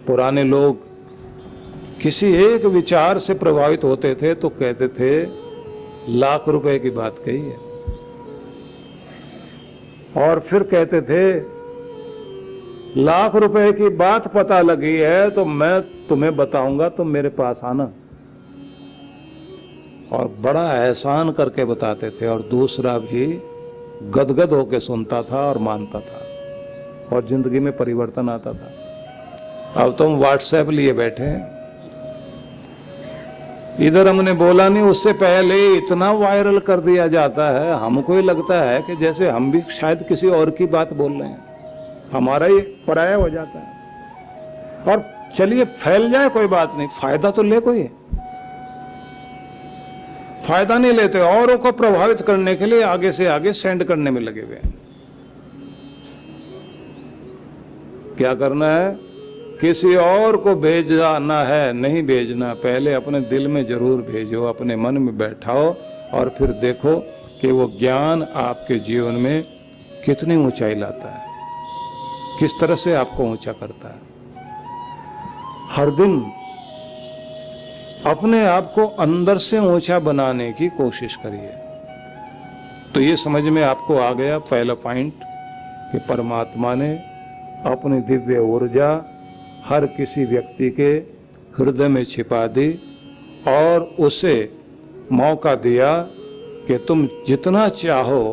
पुराने लोग किसी एक विचार से प्रभावित होते थे तो कहते थे लाख रुपए की बात कही है, और फिर कहते थे लाख रुपए की बात पता लगी है तो मैं तुम्हें बताऊंगा, तुम मेरे पास आना। और बड़ा एहसान करके बताते थे, और दूसरा भी गदगद होके सुनता था और मानता था, और जिंदगी में परिवर्तन आता था। अब तुम व्हाट्सएप लिए बैठे हैं, इधर हमने बोला नहीं, उससे पहले इतना वायरल कर दिया जाता है, हमको ही लगता है कि जैसे हम भी शायद किसी और की बात बोल रहे हैं, हमारा ही पराया हो जाता है। और चलिए फैल जाए कोई बात नहीं, फायदा तो ले कोई, फायदा नहीं लेते, औरों को प्रभावित करने के लिए आगे से आगे सेंड करने में लगे हुए हैं। क्या करना है, किसी और को भेजना है, नहीं भेजना, पहले अपने दिल में जरूर भेजो, अपने मन में बैठाओ, और फिर देखो कि वो ज्ञान आपके जीवन में कितनी ऊंचाई लाता है, किस तरह से आपको ऊंचा करता है। हर दिन अपने आप को अंदर से ऊंचा बनाने की कोशिश करिए। तो ये समझ में आपको आ गया पहला पॉइंट कि परमात्मा ने अपनी दिव्य ऊर्जा हर किसी व्यक्ति के हृदय में छिपा दी, और उसे मौका दिया कि तुम जितना चाहो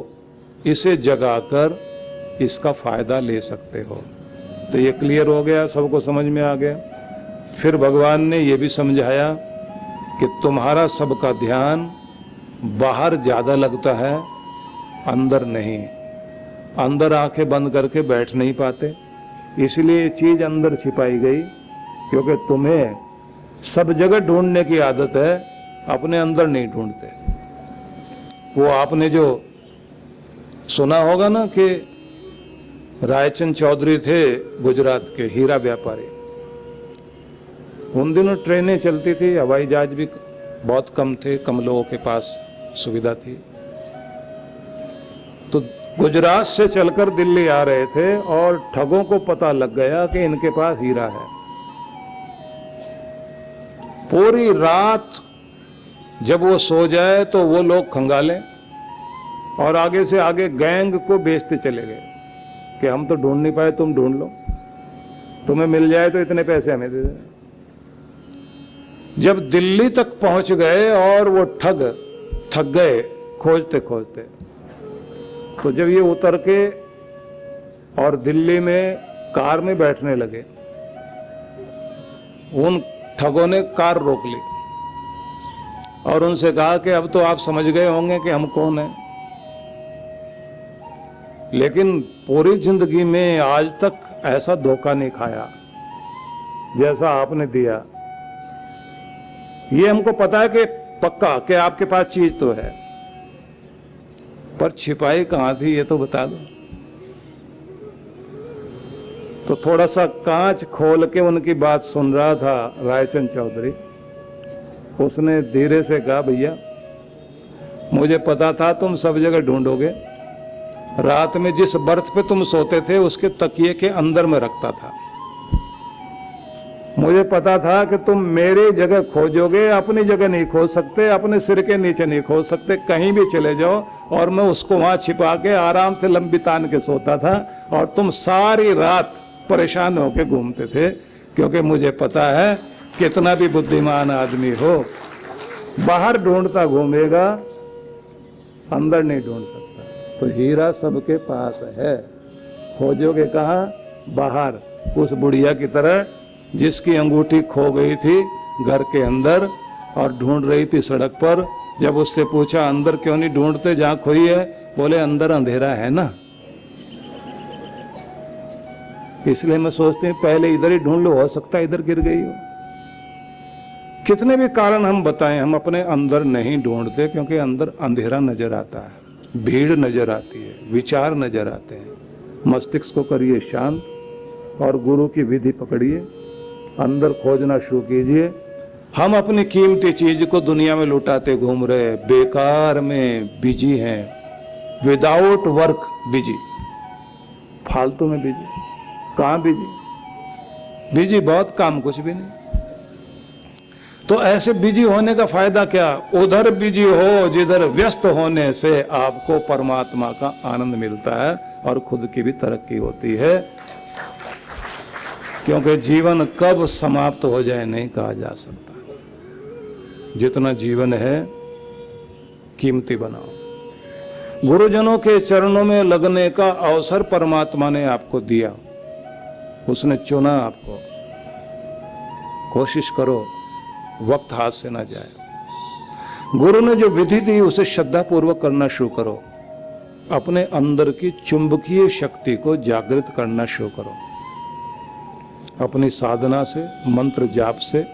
इसे जगाकर इसका फायदा ले सकते हो। तो ये क्लियर हो गया, सबको समझ में आ गया। फिर भगवान ने ये भी समझाया कि तुम्हारा सबका ध्यान बाहर ज़्यादा लगता है, अंदर नहीं। अंदर आंखें बंद करके बैठ नहीं पाते, इसलिए ये चीज़ अंदर छिपाई गई, क्योंकि तुम्हें सब जगह ढूंढने की आदत है, अपने अंदर नहीं ढूंढते। वो आपने जो सुना होगा ना कि रायचंद चौधरी थे गुजरात के हीरा व्यापारी, उन दिनों ट्रेनें चलती थी, हवाई जहाज भी बहुत कम थे, कम लोगों के पास सुविधा थी। तो गुजरात से चलकर दिल्ली आ रहे थे, और ठगों को पता लग गया कि इनके पास हीरा है। पूरी रात जब वो सो जाए तो वो लोग खंगाले, और आगे से आगे गैंग को बेचते चले गए कि हम तो ढूंढ नहीं पाए, तुम ढूंढ लो, तुम्हें मिल जाए तो इतने पैसे हमें दे देना। जब दिल्ली तक पहुंच गए और वो ठग थक गए खोजते खोजते, तो जब ये उतर के और दिल्ली में कार में बैठने लगे, उन ठगों ने कार रोक ली और उनसे कहा कि अब तो आप समझ गए होंगे कि हम कौन हैं, लेकिन पूरी जिंदगी में आज तक ऐसा धोखा नहीं खाया जैसा आपने दिया। ये हमको पता है कि पक्का कि आपके पास चीज तो है, पर छिपाई कहाँ थी ये तो बता दो। तो थोड़ा सा कांच खोल के उनकी बात सुन रहा था रायचंद चौधरी। उसने धीरे से कहा, भैया मुझे पता था तुम सब जगह ढूंढोगे, रात में जिस बर्थ पे तुम सोते थे उसके तकिए के अंदर में रखता था। मुझे पता था कि तुम मेरी जगह खोजोगे, अपनी जगह नहीं खोज सकते, अपने सिर के नीचे नहीं खोज सकते, कहीं भी चले जाओ, और मैं उसको वहां छिपा के आराम से लंबी तान के सोता था, और तुम सारी रात परेशान होके घूमते थे, क्योंकि मुझे पता है कितना भी बुद्धिमान आदमी हो बाहर ढूंढता घूमेगा, अंदर नहीं ढूंढ सकता। तो हीरा सबके पास है, खोजोगे कहाँ? बाहर। उस बुढ़िया की तरह जिसकी अंगूठी खो गई थी घर के अंदर और ढूंढ रही थी सड़क पर, जब उससे पूछा अंदर क्यों नहीं ढूंढते जहां खोई है, बोले अंदर अंधेरा है ना, इसलिए मैं सोचते हैं पहले इधर ही ढूंढ लो, हो सकता है इधर गिर गई हो। कितने भी कारण हम बताएं, हम अपने अंदर नहीं ढूंढते, क्योंकि अंदर अंधेरा नजर आता है, भीड़ नजर आती है, विचार नजर आते हैं। मस्तिष्क को करिए शांत और गुरु की विधि पकड़िए, अंदर खोजना शुरू कीजिए। हम अपनी कीमती चीज को दुनिया में लुटाते घूम रहे, बेकार में बिजी हैं, विदाउट वर्क बिजी, फालतू में बिजी। कहाँ बिजी? बिजी बहुत, काम कुछ भी नहीं। तो ऐसे बिजी होने का फायदा क्या? उधर बिजी हो जिधर व्यस्त होने से आपको परमात्मा का आनंद मिलता है और खुद की भी तरक्की होती है। क्योंकि जीवन कब समाप्त हो जाए नहीं कहा जा सकता। जितना जीवन है कीमती बनाओ। गुरुजनों के चरणों में लगने का अवसर परमात्मा ने आपको दिया, उसने चुना आपको। कोशिश करो वक्त हाथ से ना जाए। गुरु ने जो विधि दी उसे श्रद्धा पूर्वक करना शुरू करो। अपने अंदर की चुंबकीय शक्ति को जागृत करना शुरू करो, अपनी साधना से, मंत्र जाप से,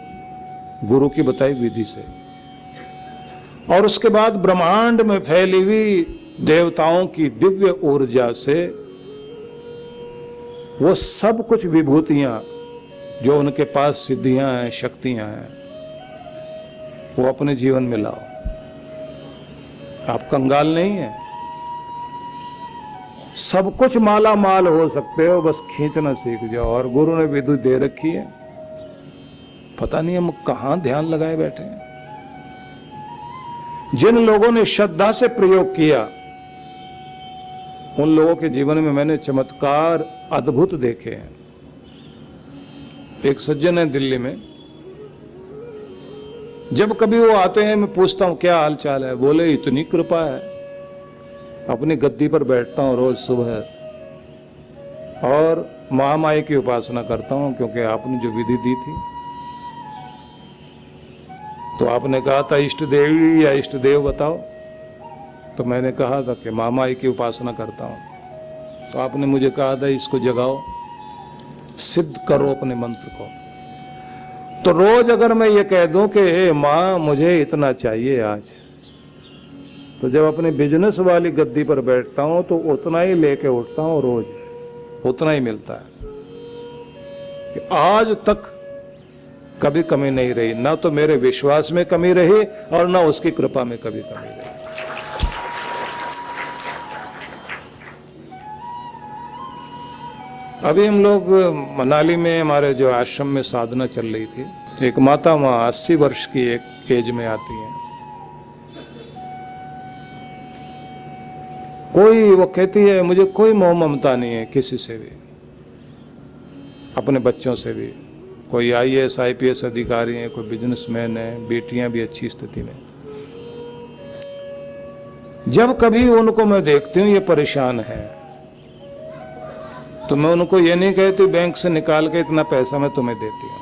गुरु की बताई विधि से। और उसके बाद ब्रह्मांड में फैली हुई देवताओं की दिव्य ऊर्जा से वो सब कुछ विभूतियां जो उनके पास सिद्धियां हैं, शक्तियां हैं, वो अपने जीवन में लाओ। आप कंगाल नहीं है, सब कुछ माला माल हो सकते हो, बस खींचना सीख जाओ। और गुरु ने विधि दे रखी है, पता नहीं हम कहां ध्यान लगाए बैठे हैं। जिन लोगों ने श्रद्धा से प्रयोग किया उन लोगों के जीवन में मैंने चमत्कार अद्भुत देखे हैं। एक सज्जन है दिल्ली में, जब कभी वो आते हैं मैं पूछता हूं क्या हाल चाल है, बोले इतनी कृपा है। अपनी गद्दी पर बैठता हूं रोज सुबह और महामाई की उपासना करता हूं, क्योंकि आपने जो विधि दी थी। तो आपने कहा था इष्ट देवी या इष्ट देव बताओ, तो मैंने कहा था कि महामाई की उपासना करता हूं। तो आपने मुझे कहा था इसको जगाओ, सिद्ध करो अपने मंत्र को। तो रोज अगर मैं ये कह दूं कि हे माँ मुझे इतना चाहिए आज, तो जब अपने बिजनेस वाली गद्दी पर बैठता हूं तो उतना ही लेके उठता हूं, रोज उतना ही मिलता है। कि आज तक कभी कमी नहीं रही, ना तो मेरे विश्वास में कमी रही और ना उसकी कृपा में कभी कमी रही। अभी हम लोग मनाली में हमारे जो आश्रम में साधना चल रही थी, एक माता वहां 80 वर्ष की एक एज में आती है। वो कहती है मुझे कोई मोह ममता नहीं है किसी से भी, अपने बच्चों से भी। कोई IAS IPS अधिकारी है, कोई बिजनेसमैन है, बेटियां भी अच्छी स्थिति में। जब कभी उनको मैं देखती हूँ ये परेशान है, तो मैं उनको ये नहीं कहती बैंक से निकाल के इतना पैसा मैं तुम्हें देती हूँ।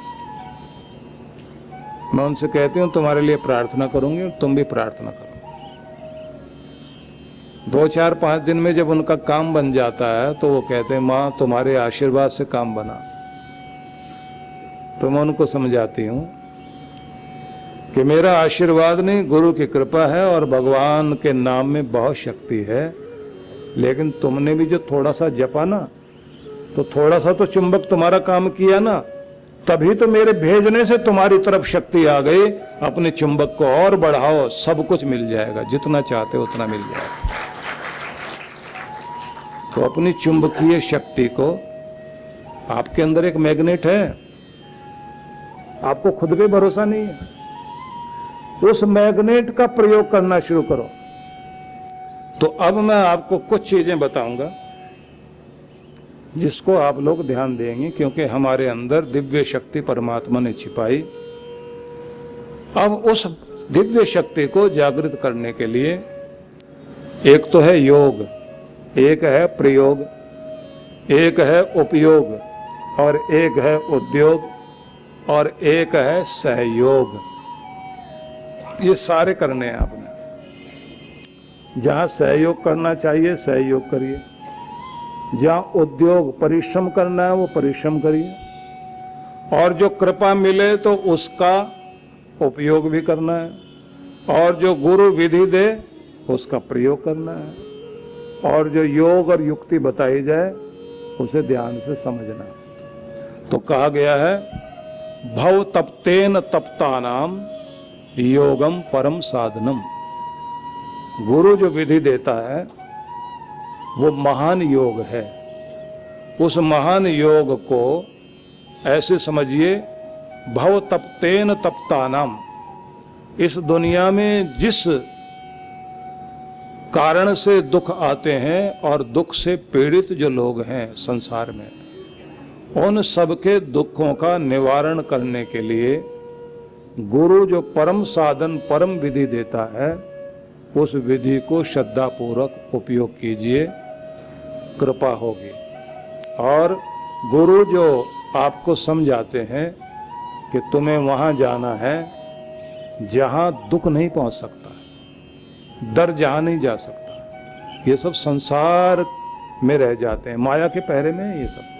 मैं उनसे कहती हूँ तुम्हारे लिए प्रार्थना करूंगी और तुम भी प्रार्थना करो। 2 4 5 दिन में जब उनका काम बन जाता है तो वो कहते हैं माँ तुम्हारे आशीर्वाद से काम बना। तो मैं उनको समझाती हूँ कि मेरा आशीर्वाद नहीं, गुरु की कृपा है और भगवान के नाम में बहुत शक्ति है। लेकिन तुमने भी जो थोड़ा सा जपा ना, तो थोड़ा सा तो चुंबक तुम्हारा काम किया ना, तभी तो मेरे भेजने से तुम्हारी तरफ शक्ति आ गई। अपने चुंबक को और बढ़ाओ, सब कुछ मिल जाएगा, जितना चाहते हो उतना मिल जाएगा। तो अपनी चुंबकीय शक्ति को, आपके अंदर एक मैग्नेट है, आपको खुद पे भरोसा नहीं है, उस मैग्नेट का प्रयोग करना शुरू करो। तो अब मैं आपको कुछ चीजें बताऊंगा जिसको आप लोग ध्यान देंगे, क्योंकि हमारे अंदर दिव्य शक्ति परमात्मा ने छिपाई। अब उस दिव्य शक्ति को जागृत करने के लिए एक तो है योग, एक है प्रयोग, एक है उपयोग, और एक है उद्योग, और एक है सहयोग। ये सारे करने हैं आपने। जहां सहयोग करना चाहिए सहयोग करिए, जहां उद्योग परिश्रम करना है वो परिश्रम करिए, और जो कृपा मिले तो उसका उपयोग भी करना है, और जो गुरु विधि दे उसका प्रयोग करना है, और जो योग और युक्ति बताई जाए उसे ध्यान से समझना। तो कहा गया है भव तप्तेन तप्तानाम योगम परम साधनम। गुरु जो विधि देता है वो महान योग है। उस महान योग को ऐसे समझिए, भव तप्तेन तप्तानाम, इस दुनिया में जिस कारण से दुख आते हैं और दुख से पीड़ित जो लोग हैं संसार में, उन सबके दुखों का निवारण करने के लिए गुरु जो परम साधन परम विधि देता है, उस विधि को श्रद्धापूर्वक उपयोग कीजिए, कृपा होगी। और गुरु जो आपको समझाते हैं कि तुम्हें वहाँ जाना है जहाँ दुख नहीं पहुँच सकता, डर जहाँ नहीं जा सकता, ये सब संसार में रह जाते हैं, माया के पहरे में है ये सब।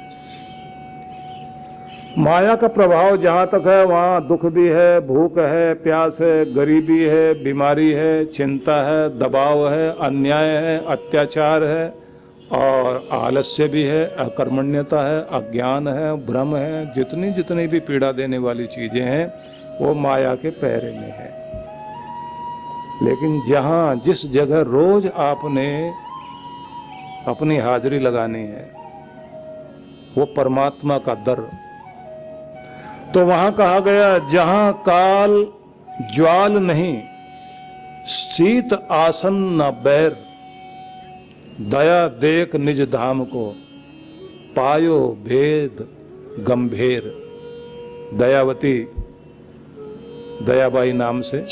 माया का प्रभाव जहाँ तक है वहाँ दुख भी है, भूख है, प्यास है, गरीबी है, बीमारी है, चिंता है, दबाव है, अन्याय है, अत्याचार है, और आलस्य भी है, अकर्मण्यता है, अज्ञान है, भ्रम है, जितनी जितनी भी पीड़ा देने वाली चीज़ें हैं वो माया के पहरे में है। लेकिन जहाँ जिस जगह रोज आपने अपनी हाजिरी लगानी है वो परमात्मा का दर, तो वहाँ कहा गया जहाँ काल ज्वाल नहीं, शीत आसन न बैर, दया देख निज धाम को, पायो भेद गंभीर। दयावती दयाबाई नाम से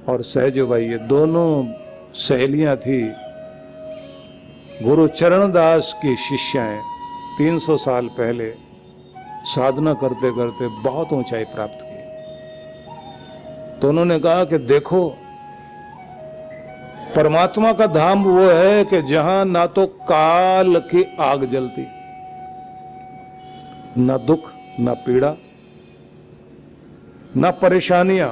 और सहजोबाई, ये दोनों सहेलियां थी, गुरु चरणदास की शिष्याएं। 300 साल पहले साधना करते करते बहुत ऊंचाई प्राप्त की। तो उन्होंने कहा कि देखो, परमात्मा का धाम वो है कि जहां ना तो काल की आग जलती, ना दुख, ना पीड़ा, ना परेशानियां।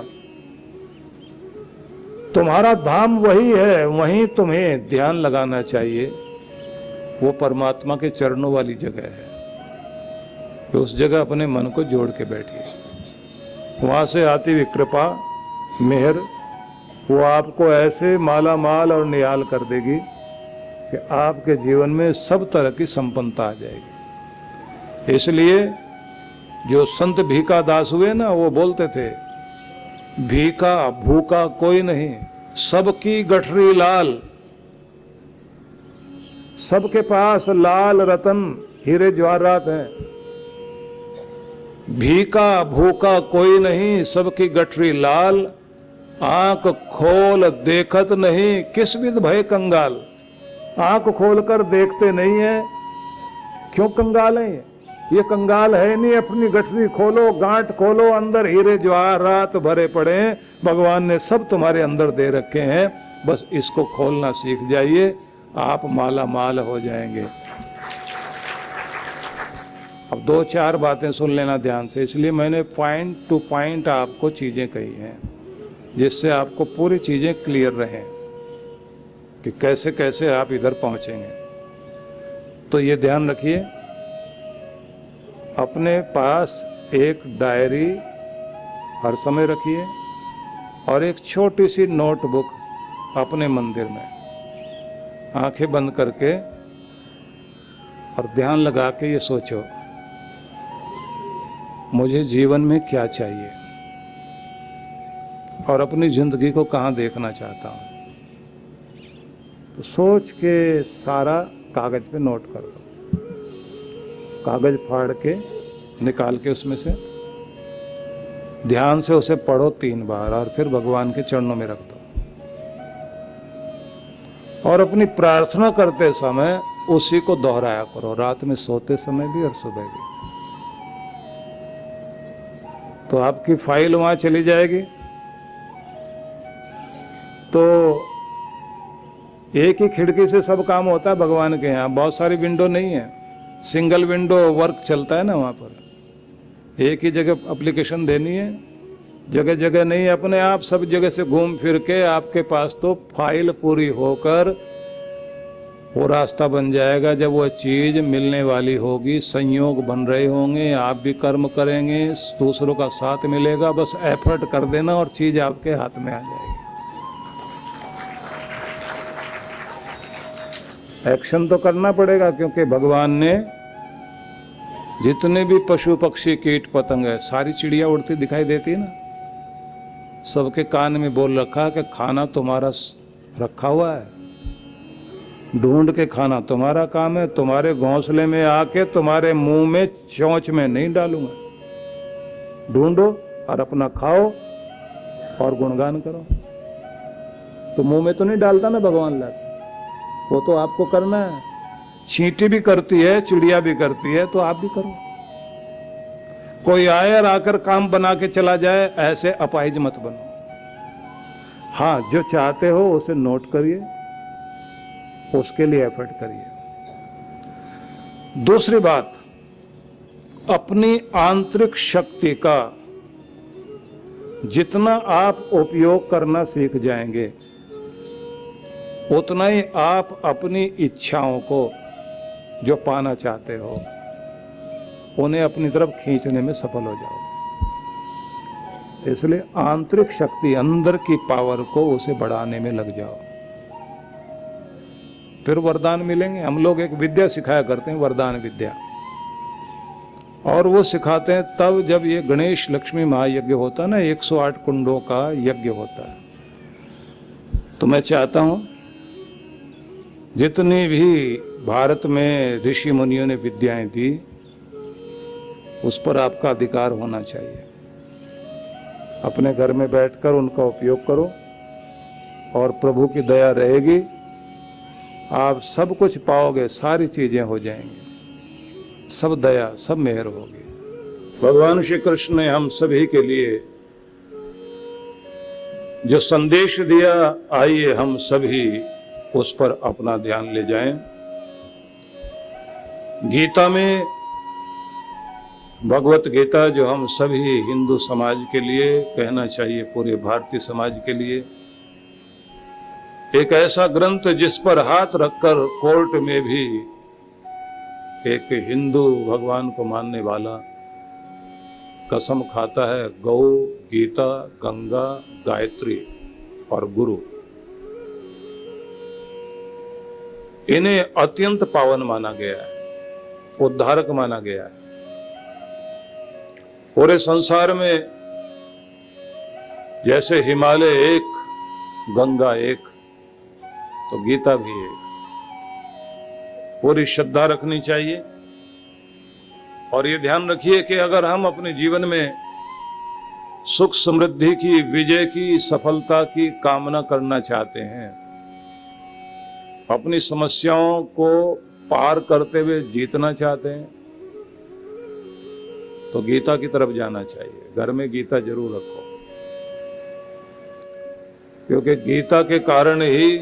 तुम्हारा धाम वही है, वहीं तुम्हें ध्यान लगाना चाहिए। वो परमात्मा के चरणों वाली जगह है, तो उस जगह अपने मन को जोड़ के बैठिए। वहाँ से आती हुई कृपा, मेहर, वो आपको ऐसे माला माल और निहाल कर देगी कि आपके जीवन में सब तरह की संपन्नता आ जाएगी। इसलिए जो संत भीका दास हुए ना, वो बोलते थे, भीका भूखा कोई नहीं, सबकी गठरी लाल। सबके पास लाल रतन हीरे जवाहरात हैं। भीका भूखा कोई नहीं, सबकी गठरी लाल। आंख खोल देखत नहीं, किस विध भय कंगाल। आंख खोलकर देखते नहीं है, क्यों कंगाल है ये कंगाल है नहीं। अपनी गठरी खोलो, गांठ खोलो, अंदर हीरे जवाहरात भरे पड़े हैं, भगवान ने सब तुम्हारे अंदर दे रखे हैं। बस इसको खोलना सीख जाइए, आप माला माल हो जाएंगे। अब 2-4 बातें सुन लेना ध्यान से, इसलिए मैंने पॉइंट टू पॉइंट आपको चीज़ें कही हैं, जिससे आपको पूरी चीज़ें क्लियर रहें कि कैसे कैसे आप इधर पहुंचेंगे। तो ये ध्यान रखिए, अपने पास एक डायरी हर समय रखिए और एक छोटी सी नोटबुक अपने मंदिर में, आंखें बंद करके और ध्यान लगा के ये सोचो, मुझे जीवन में क्या चाहिए और अपनी जिंदगी को कहाँ देखना चाहता हूँ। तो सोच के सारा कागज पे नोट कर दो। कागज फाड़ के निकाल के उसमें से ध्यान से उसे पढ़ो 3 बार और फिर भगवान के चरणों में रख दो। और अपनी प्रार्थना करते समय उसी को दोहराया करो, रात में सोते समय भी और सुबह भी। तो आपकी फाइल वहाँ चली जाएगी। तो एक ही खिड़की से सब काम होता है भगवान के यहाँ, बहुत सारी विंडो नहीं है, सिंगल विंडो वर्क चलता है ना वहाँ पर। एक ही जगह एप्लीकेशन देनी है, जगह जगह नहीं, अपने आप सब जगह से घूम फिर के आपके पास तो फाइल पूरी होकर वो रास्ता बन जाएगा। जब वो चीज़ मिलने वाली होगी, संयोग बन रहे होंगे, आप भी कर्म करेंगे, दूसरों का साथ मिलेगा, बस एफर्ट कर देना और चीज़ आपके हाथ में आ जाएगी। एक्शन तो करना पड़ेगा, क्योंकि भगवान ने जितने भी पशु पक्षी कीट पतंग है, सारी चिड़िया उड़ती दिखाई देती है ना। सबके कान में बोल रखा है कि खाना तुम्हारा रखा हुआ है, ढूंढ के खाना तुम्हारा काम है, तुम्हारे घोंसले में आके तुम्हारे मुंह में चोंच में नहीं डालूंगा। ढूंढो और अपना खाओ और गुणगान करो। तो मुंह में तो नहीं डालता ना भगवान लाके, वो तो आपको करना है। चींटी भी करती है, चिड़िया भी करती है, तो आप भी करो। कोई आए और आकर काम बना के चला जाए, ऐसे अपाहिज मत बनो। हाँ, जो चाहते हो उसे नोट करिए, उसके लिए एफर्ट करिए। दूसरी बात, अपनी आंतरिक शक्ति का जितना आप उपयोग करना सीख जाएंगे, उतना ही आप अपनी इच्छाओं को जो पाना चाहते हो उन्हें अपनी तरफ खींचने में सफल हो जाओगे। इसलिए आंतरिक शक्ति, अंदर की पावर को उसे बढ़ाने में लग जाओ, फिर वरदान मिलेंगे। हम लोग एक विद्या सिखाया करते हैं, वरदान विद्या, और वो सिखाते हैं तब जब ये गणेश लक्ष्मी महायज्ञ होता है ना, 108 कुंडों का यज्ञ होता है। तो मैं चाहता हूं जितनी भी भारत में ऋषि मुनियों ने विद्याएं दी, उस पर आपका अधिकार होना चाहिए। अपने घर में बैठकर उनका उपयोग करो और प्रभु की दया रहेगी, आप सब कुछ पाओगे, सारी चीजें हो जाएंगी, सब दया, सब मेहर होगी। भगवान श्री कृष्ण ने हम सभी के लिए जो संदेश दिया, आइए हम सभी उस पर अपना ध्यान ले जाएं। गीता में, भगवत गीता जो हम सभी हिंदू समाज के लिए, कहना चाहिए पूरे भारतीय समाज के लिए, एक ऐसा ग्रंथ जिस पर हाथ रखकर कोर्ट में भी एक हिंदू भगवान को मानने वाला कसम खाता है, गौ, गीता, गंगा, गायत्री और गुरु, इन्हें अत्यंत पावन माना गया है, उद्धारक माना गया है। पूरे संसार में जैसे हिमालय एक, गंगा एक, तो गीता भी एक। पूरी श्रद्धा रखनी चाहिए और ये ध्यान रखिए कि अगर हम अपने जीवन में सुख समृद्धि की, विजय की, सफलता की कामना करना चाहते हैं, अपनी समस्याओं को पार करते हुए जीतना चाहते हैं, तो गीता की तरफ जाना चाहिए। घर में गीता जरूर रखो, क्योंकि गीता के कारण ही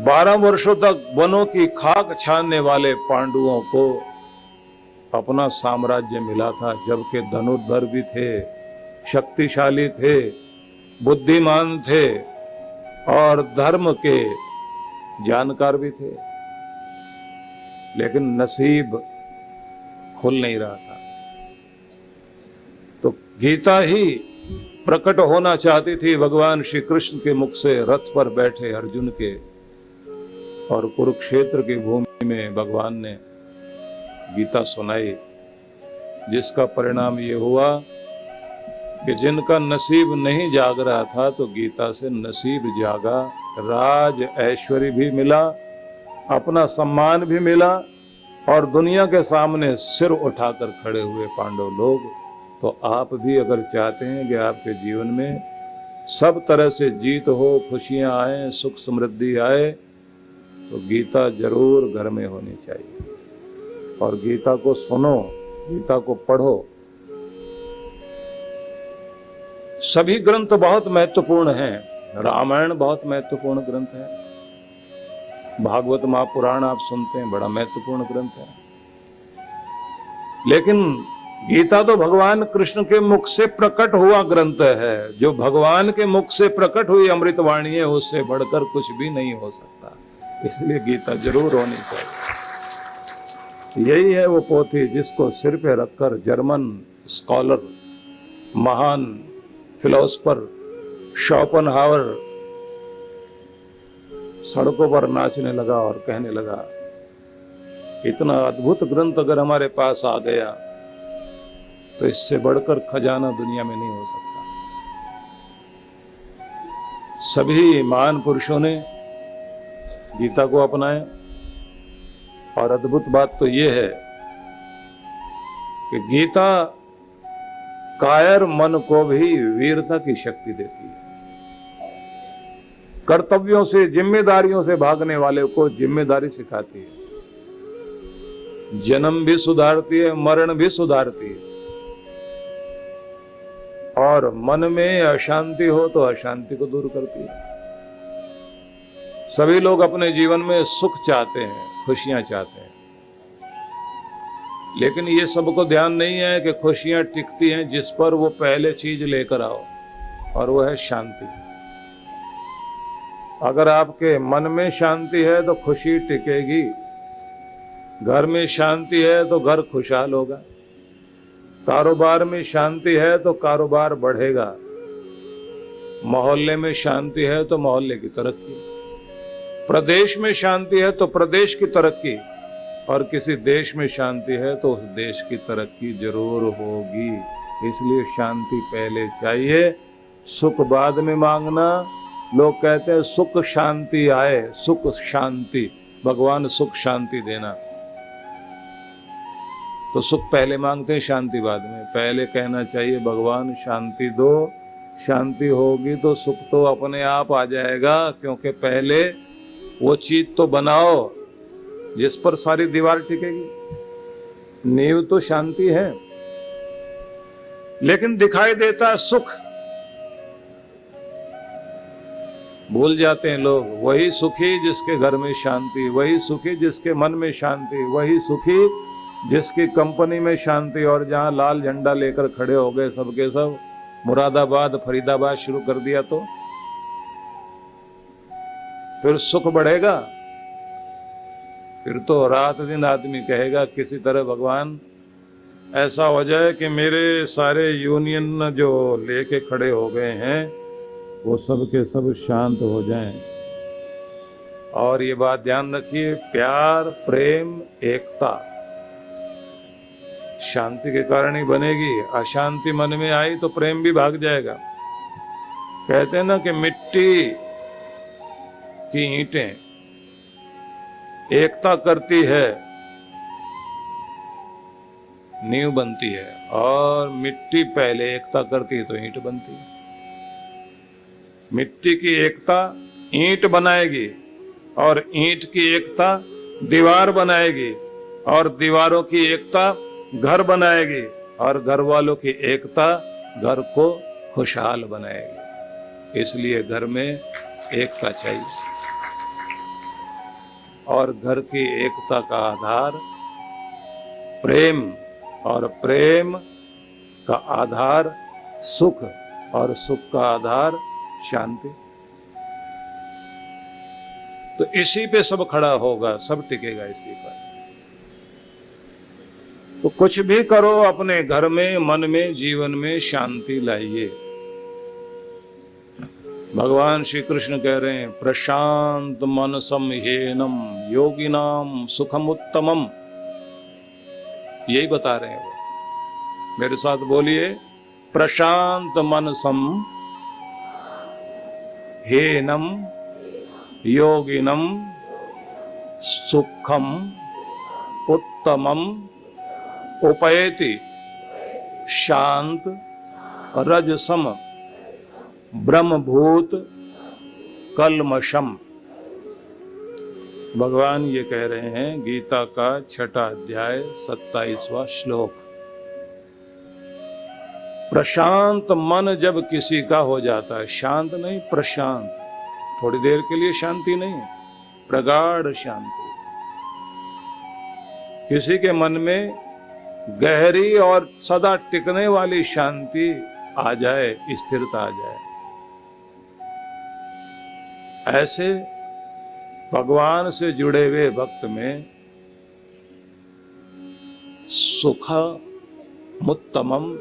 12 वर्षों तक वनों की खाक छानने वाले पांडवों को अपना साम्राज्य मिला था, जबकि धनुर्धर भी थे, शक्तिशाली थे, बुद्धिमान थे और धर्म के जानकार भी थे, लेकिन नसीब खुल नहीं रहा था। तो गीता ही प्रकट होना चाहती थी भगवान श्री कृष्ण के मुख से, रथ पर बैठे अर्जुन के, और कुरुक्षेत्र की भूमि में भगवान ने गीता सुनाई, जिसका परिणाम ये हुआ कि जिनका नसीब नहीं जाग रहा था, तो गीता से नसीब जागा, राज ऐश्वर्य भी मिला, अपना सम्मान भी मिला, और दुनिया के सामने सिर उठाकर खड़े हुए पांडव लोग। तो आप भी अगर चाहते हैं कि आपके जीवन में सब तरह से जीत हो, खुशियां आए, सुख समृद्धि आए, तो गीता जरूर घर में होनी चाहिए। और गीता को सुनो, गीता को पढ़ो। सभी ग्रंथ बहुत महत्वपूर्ण हैं। रामायण बहुत महत्वपूर्ण ग्रंथ है, भागवत महापुराण आप सुनते हैं, बड़ा महत्वपूर्ण ग्रंथ है। लेकिन गीता तो भगवान कृष्ण के मुख से प्रकट हुआ ग्रंथ है। जो भगवान के मुख से प्रकट हुई अमृतवाणी है, उससे बढ़कर कुछ भी नहीं हो सकता। इसलिए गीता जरूर होनी चाहिए। यही है वो पोथी जिसको सिर पे रखकर जर्मन स्कॉलर, महान फिलोसफर शोपेनहावर सड़कों पर नाचने लगा और कहने लगा इतना अद्भुत ग्रंथ अगर हमारे पास आ गया तो इससे बढ़कर खजाना दुनिया में नहीं हो सकता। सभी महान पुरुषों ने गीता को अपनाया, और अद्भुत बात तो यह है कि गीता कायर मन को भी वीरता की शक्ति देती है। कर्तव्यों से, जिम्मेदारियों से भागने वाले को जिम्मेदारी सिखाती है। जन्म भी सुधारती है, मरण भी सुधारती है। और मन में अशांति हो तो अशांति को दूर करती है। सभी लोग अपने जीवन में सुख चाहते हैं, खुशियां चाहते हैं, लेकिन ये सबको ध्यान नहीं है कि खुशियां टिकती हैं जिस पर वो पहले चीज लेकर आओ, और वो है शांति। अगर आपके मन में शांति है तो खुशी टिकेगी, घर में शांति है तो घर खुशहाल होगा, कारोबार में शांति है तो कारोबार बढ़ेगा, मोहल्ले में शांति है तो मोहल्ले की तरक्की, प्रदेश में शांति है तो प्रदेश की तरक्की, और किसी देश में शांति है तो उस देश की तरक्की जरूर होगी। इसलिए शांति पहले चाहिए, सुख बाद में मांगना। लोग कहते हैं सुख शांति आए, सुख शांति, भगवान सुख शांति देना। तो सुख पहले मांगते हैं, शांति बाद में। पहले कहना चाहिए भगवान शांति दो, शांति होगी तो सुख तो अपने आप आ जाएगा, क्योंकि पहले वो चीज तो बनाओ जिस पर सारी दीवार टिकेगी। नींव तो शांति है, लेकिन दिखाई देता सुख। भूल जाते हैं लोग, वही सुखी जिसके घर में शांति, वही सुखी जिसके मन में शांति, वही सुखी जिसकी कंपनी में शांति। और जहां लाल झंडा लेकर खड़े हो गए सबके सब, मुरादाबाद फरीदाबाद शुरू कर दिया, तो फिर सुख बढ़ेगा? फिर तो रात दिन आदमी कहेगा किसी तरह भगवान ऐसा हो जाए कि मेरे सारे यूनियन जो लेके खड़े हो गए हैं वो सब के सब शांत हो जाएं। और ये बात ध्यान रखिए, प्यार, प्रेम, एकता शांति के कारण ही बनेगी। अशांति मन में आई तो प्रेम भी भाग जाएगा। कहते हैं ना कि मिट्टी की ईंटें एकता करती है, नींव बनती है, और मिट्टी पहले एकता करती है तो ईंट बनती है। मिट्टी की एकता ईंट बनाएगी, और ईंट की एकता दीवार बनाएगी, और दीवारों की एकता घर बनाएगी, और घर वालों की एकता घर को खुशहाल बनाएगी। इसलिए घर में एकता चाहिए, और घर की एकता का आधार प्रेम, और प्रेम का आधार सुख, और सुख का आधार शांति। तो इसी पे सब खड़ा होगा, सब टिकेगा इसी पर। तो कुछ भी करो, अपने घर में, मन में, जीवन में शांति लाइए। भगवान श्री कृष्ण कह रहे हैं, प्रशांत मनसम ह्येनम योगिनाम सुखम उत्तमम। यही बता रहे हैं वो। मेरे साथ बोलिए, प्रशांत मनसम ह्येनम योगिनम सुखम उत्तमम उपैति शांत रजसम ब्रह्मभूत कलमशम। भगवान ये कह रहे हैं, गीता का 6वां अध्याय 27वां श्लोक। प्रशांत मन जब किसी का हो जाता है, शांत नहीं, प्रशांत, थोड़ी देर के लिए शांति नहीं, प्रगाढ़ शांति। किसी के मन में गहरी और सदा टिकने वाली शांति आ जाए, स्थिरता आ जाए, ऐसे भगवान से जुड़े हुए भक्त में सुखमुत्तमम,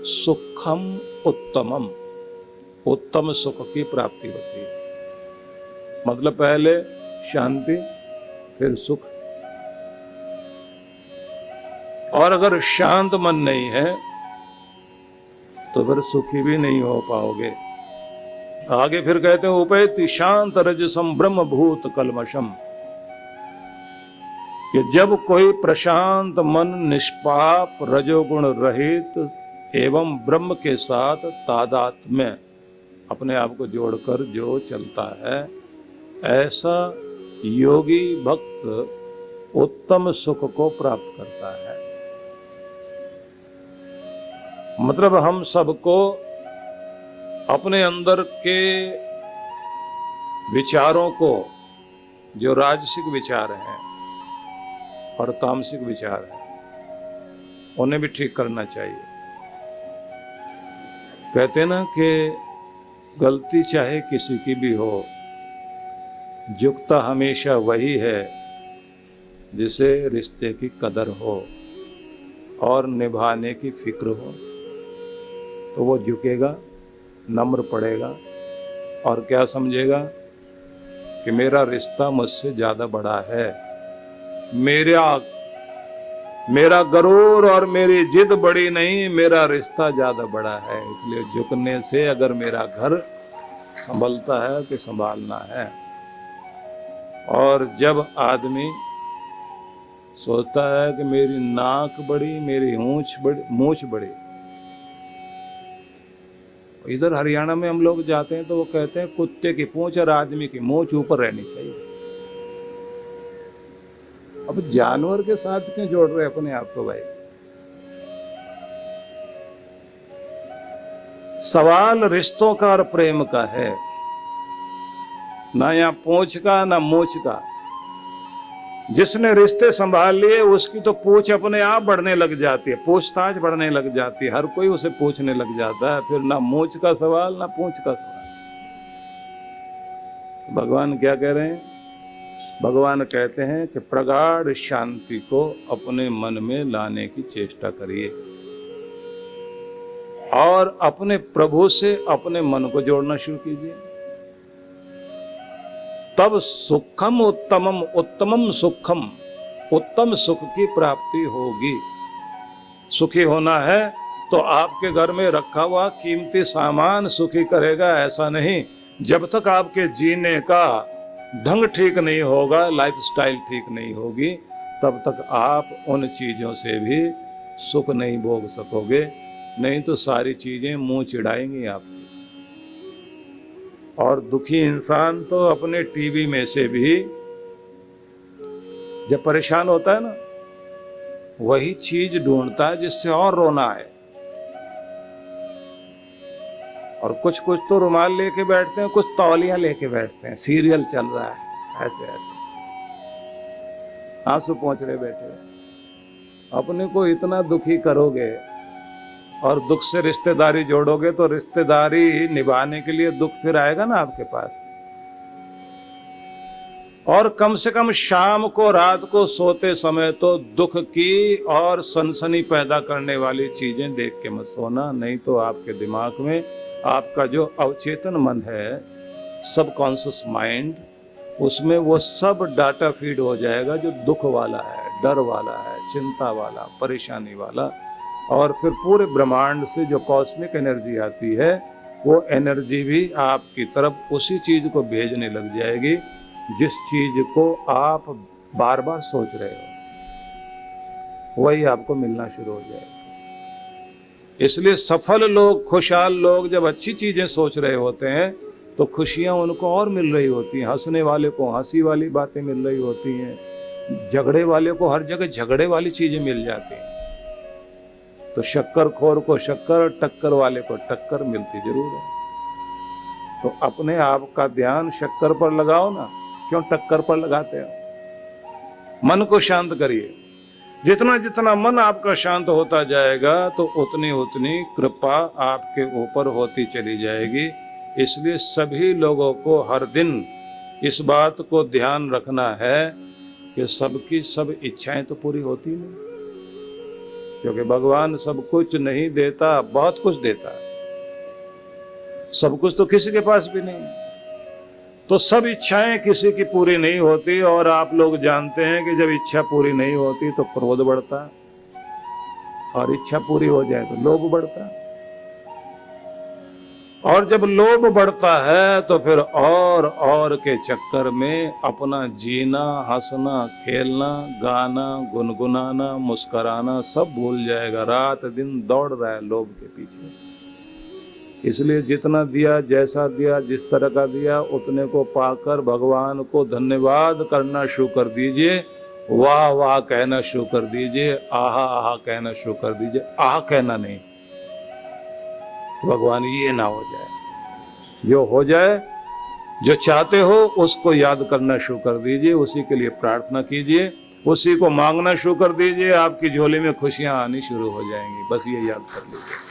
सुखम उत्तमम, उत्तम सुख की प्राप्ति होती है। मतलब पहले शांति, फिर सुख। और अगर शांत मन नहीं है तो फिर सुखी भी नहीं हो पाओगे। आगे फिर कहते हैं उपैति शांत रजसम ब्रह्म भूत कलमशम, कि जब कोई प्रशांत मन निष्पाप रजोगुण रहित एवं ब्रह्म के साथ तादात्म्य अपने आप को जोड़कर जो चलता है, ऐसा योगी भक्त उत्तम सुख को प्राप्त करता है। मतलब हम सबको अपने अंदर के विचारों को, जो राजसिक विचार हैं और तामसिक विचार हैं, उन्हें भी ठीक करना चाहिए। कहते ना कि गलती चाहे किसी की भी हो, झुकता हमेशा वही है जिसे रिश्ते की कदर हो और निभाने की फिक्र हो। तो वो झुकेगा, नम्र पड़ेगा और क्या समझेगा कि मेरा रिश्ता मुझसे ज्यादा बड़ा है, मेरा गरूर और मेरी जिद बड़ी नहीं, मेरा रिश्ता ज्यादा बड़ा है। इसलिए झुकने से अगर मेरा घर संभलता है तो संभालना है। और जब आदमी सोचता है कि मेरी नाक बड़ी, मेरी मूंछ बड़ी, इधर हरियाणा में हम लोग जाते हैं तो वो कहते हैं कुत्ते की पूंछ और आदमी की मूंछ ऊपर रहनी चाहिए। अब जानवर के साथ क्यों जोड़ रहे अपने आप को भाई? सवाल रिश्तों का और प्रेम का है, ना यहाँ पूंछ का ना मूंछ का। जिसने रिश्ते संभाल लिए उसकी तो पूछ अपने आप बढ़ने लग जाती है, पूछताछ बढ़ने लग जाती है, हर कोई उसे पूछने लग जाता है। फिर ना मूंछ का सवाल ना पूंछ का सवाल। भगवान क्या कह रहे हैं? भगवान कहते हैं कि प्रगाढ़ शांति को अपने मन में लाने की चेष्टा करिए और अपने प्रभु से अपने मन को जोड़ना शुरू कीजिए। तब सुखम उत्तमम, उत्तमम सुखम, उत्तम सुख की प्राप्ति होगी। सुखी होना है तो आपके घर में रखा हुआ कीमती सामान सुखी करेगा, ऐसा नहीं। जब तक आपके जीने का ढंग ठीक नहीं होगा, लाइफस्टाइल ठीक नहीं होगी, तब तक आप उन चीजों से भी सुख नहीं भोग सकोगे। नहीं तो सारी चीजें मुंह चिढ़ाएंगी आपको। और दुखी इंसान तो अपने टीवी में से भी जब परेशान होता है ना, वही चीज ढूंढता है जिससे और रोना है। और कुछ कुछ तो रुमाल लेके बैठते हैं, कुछ तौलियां लेके बैठते हैं, सीरियल चल रहा है, ऐसे ऐसे आंसू पहुंच रहे बैठे। अपने को इतना दुखी करोगे और दुख से रिश्तेदारी जोड़ोगे तो रिश्तेदारी निभाने के लिए दुख फिर आएगा ना आपके पास। और कम से कम शाम को, रात को सोते समय तो दुख की और सनसनी पैदा करने वाली चीजें देख के मत सोना। नहीं तो आपके दिमाग में आपका जो अवचेतन मन है, सबकॉन्शियस माइंड, उसमें वो सब डाटा फीड हो जाएगा जो दुख वाला है, डर वाला है, चिंता वाला, परेशानी वाला। और फिर पूरे ब्रह्मांड से जो कॉस्मिक एनर्जी आती है, वो एनर्जी भी आपकी तरफ उसी चीज को भेजने लग जाएगी जिस चीज को आप बार बार सोच रहे हो, वही आपको मिलना शुरू हो जाएगा। इसलिए सफल लोग, खुशहाल लोग जब अच्छी चीजें सोच रहे होते हैं तो खुशियां उनको और मिल रही होती हैं। हंसने वाले को हंसी वाली बातें मिल रही होती हैं, झगड़े वाले को हर जगह झगड़े वाली चीजें मिल जाती हैं। तो शक्करखोर को शक्कर, टक्कर वाले को टक्कर मिलती जरूर है। तो अपने आप का ध्यान शक्कर पर लगाओ ना, क्यों टक्कर पर लगाते हो? मन को शांत करिए। जितना जितना मन आपका शांत होता जाएगा तो उतनी उतनी कृपा आपके ऊपर होती चली जाएगी। इसलिए सभी लोगों को हर दिन इस बात को ध्यान रखना है कि सबकी सब इच्छाएं तो पूरी होती नहीं, क्योंकि भगवान सब कुछ नहीं देता, बहुत कुछ देता है। सब कुछ तो किसी के पास भी नहीं, तो सब इच्छाएं किसी की पूरी नहीं होती। और आप लोग जानते हैं कि जब इच्छा पूरी नहीं होती तो क्रोध बढ़ता है, और इच्छा पूरी हो जाए तो लोभ बढ़ता है, और जब लोभ बढ़ता है तो फिर और के चक्कर में अपना जीना, हंसना, खेलना, गाना, गुनगुनाना, मुस्कुराना सब भूल जाएगा। रात दिन दौड़ रहा है लोभ के पीछे। इसलिए जितना दिया, जैसा दिया, जिस तरह का दिया, उतने को पाकर भगवान को धन्यवाद करना शुरू कर दीजिए, वाह वाह कहना शुरू कर दीजिए, आहा आहा कहना शुरू कर दीजिए। आह कहना नहीं, भगवान ये ना हो जाए। जो हो जाए, जो चाहते हो उसको याद करना शुरू कर दीजिए, उसी के लिए प्रार्थना कीजिए, उसी को मांगना शुरू कर दीजिए, आपकी झोली में खुशियां आनी शुरू हो जाएंगी। बस ये याद कर लीजिए।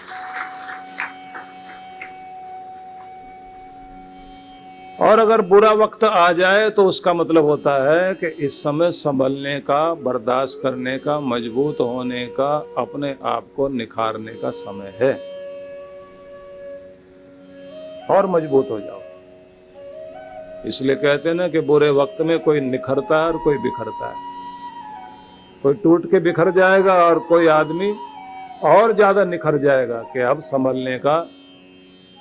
और अगर बुरा वक्त आ जाए तो उसका मतलब होता है कि इस समय संभलने का, बर्दाश्त करने का, मजबूत होने का, अपने आप को निखारने का समय है, और मजबूत हो जाओ। इसलिए कहते हैं ना कि बुरे वक्त में कोई निखरता है और कोई बिखरता है। कोई टूट के बिखर जाएगा और कोई आदमी और ज्यादा निखर जाएगा कि अब संभलने का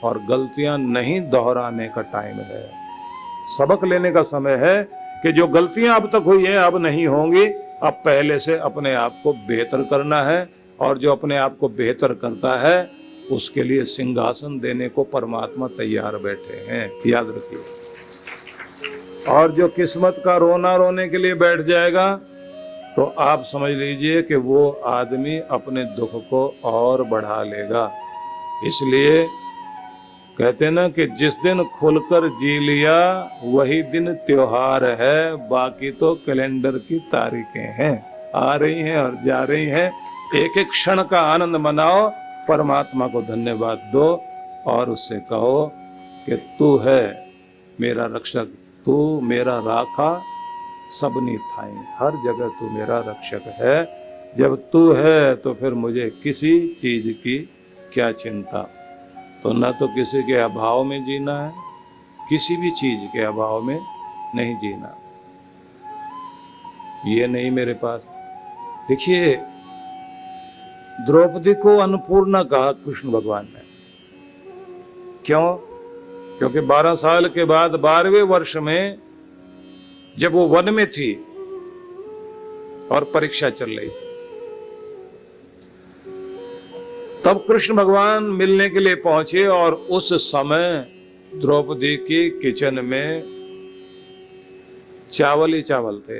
और गलतियां नहीं दोहराने का टाइम है, सबक लेने का समय है कि जो गलतियां अब तक हुई हैं अब नहीं होंगी। अब पहले से अपने आप को बेहतर करना है, और जो अपने आप को बेहतर करता है उसके लिए सिंहासन देने को परमात्मा तैयार बैठे हैं, याद रखिए। और जो किस्मत का रोना रोने के लिए बैठ जाएगा तो आप समझ लीजिए कि वो आदमी अपने दुख को और बढ़ा लेगा। इसलिए कहते हैं ना कि जिस दिन खुलकर जी लिया वही दिन त्योहार है, बाकी तो कैलेंडर की तारीखें हैं, आ रही हैं और जा रही हैं। एक एक क्षण का आनंद मनाओ, परमात्मा को धन्यवाद दो और उससे कहो कि तू है मेरा रक्षक, तू मेरा राखा सबनी थाई, हर जगह तू मेरा रक्षक है। जब तू है तो फिर मुझे किसी चीज की क्या चिंता। तो न तो किसी के अभाव में जीना है, किसी भी चीज के अभाव में नहीं जीना। ये नहीं मेरे पास। देखिए, द्रौपदी को अन्नपूर्णा कहा कृष्ण भगवान ने। क्यों? क्योंकि 12 साल के बाद 12वें वर्ष में जब वो वन में थी और परीक्षा चल रही थी, तब कृष्ण भगवान मिलने के लिए पहुंचे और उस समय द्रौपदी की किचन में चावल ही चावल थे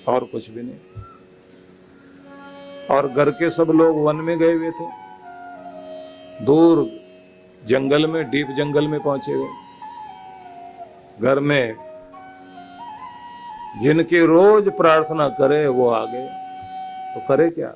और कुछ भी नहीं, और घर के सब लोग वन में गए हुए थे, दूर जंगल में, डीप जंगल में पहुंचे हुए। घर में जिनकी रोज प्रार्थना करे वो आ गए, तो करे क्या?